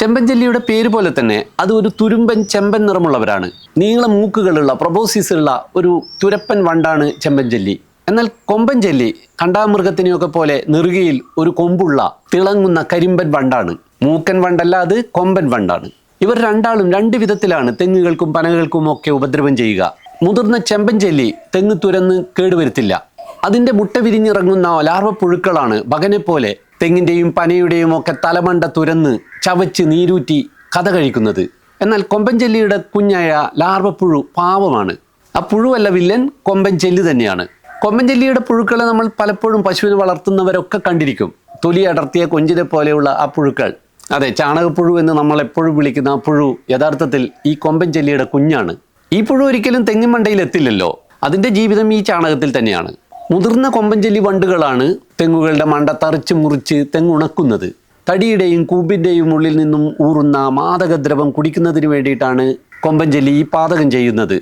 ചെമ്പൻചെല്ലിയുടെ പേര് പോലെ തന്നെ അത് ഒരു തുരുമ്പൻ ചെമ്പൻ നിറമുള്ളവരാണ്. നീള മൂക്കുകളുള്ള പ്രൊബോസിസ് ഉള്ള ഒരു തുരപ്പൻ വണ്ടാണ് ചെമ്പൻചെല്ലി. എന്നാൽ കൊമ്പൻചെല്ലി കണ്ടാമൃഗത്തിനെയൊക്കെ പോലെ നെറുകയിൽ ഒരു കൊമ്പുള്ള തിളങ്ങുന്ന കരിമ്പൻ വണ്ടാണ്. മൂക്കൻ വണ്ടല്ല, അത് കൊമ്പൻ വണ്ടാണ്. ഇവർ രണ്ടാളും രണ്ട് വിധത്തിലാണ് തെങ്ങുകൾക്കും പനകൾക്കും ഒക്കെ ഉപദ്രവം ചെയ്യുക. മുതിർന്ന ചെമ്പൻചെല്ലി തെങ്ങ് തുരന്ന് കേടുവരുത്തില്ല. അതിൻ്റെ മുട്ട വിരിഞ്ഞിറങ്ങുന്ന ലാർവ പുഴുക്കളാണ് ബകനെ പോലെ തെങ്ങിൻ്റെയും പനയുടെയും ഒക്കെ തലമണ്ട തുരന്ന് ചവച്ച് നീരൂറ്റി കഥ കഴിക്കുന്നത്. എന്നാൽ കൊമ്പൻചെല്ലിയുടെ കുഞ്ഞായ ലാർവപ്പുഴു പാവമാണ്. ആ പുഴുവല്ല വില്ലൻ, കൊമ്പൻചെല്ലി തന്നെയാണ്. കൊമ്പൻചെല്ലിയുടെ പുഴുക്കളെ നമ്മൾ പലപ്പോഴും പശുവിനെ വളർത്തുന്നവരൊക്കെ കണ്ടിരിക്കും. തൊലി അടർത്തിയ കൊഞ്ചിനെ പോലെയുള്ള ആ പുഴുക്കൾ, അതെ, ചാണകപ്പുഴു എന്ന് നമ്മൾ എപ്പോഴും വിളിക്കുന്ന ആ പുഴു യഥാർത്ഥത്തിൽ ഈ കൊമ്പൻചെല്ലിയുടെ കുഞ്ഞാണ്. ഈ പുഴു ഒരിക്കലും തെങ്ങിൻമണ്ടയിൽ എത്തില്ലല്ലോ. അതിൻ്റെ ജീവിതം ഈ ചാണകത്തിൽ തന്നെയാണ്. മുതിർന്ന കൊമ്പൻചെല്ലി വണ്ടുകളാണ് തെങ്ങുകളുടെ മണ്ട തറിച്ച് മുറിച്ച് തെങ്ങുണക്കുന്നത്. തടിയുടെയും കൂമ്പിൻ്റെയും ഉള്ളിൽ നിന്നും ഊറുന്ന മാദകദ്രവം കുടിക്കുന്നതിന് വേണ്ടിയിട്ടാണ് കൊമ്പൻചെല്ലി ഈ പാതകം ചെയ്യുന്നത്.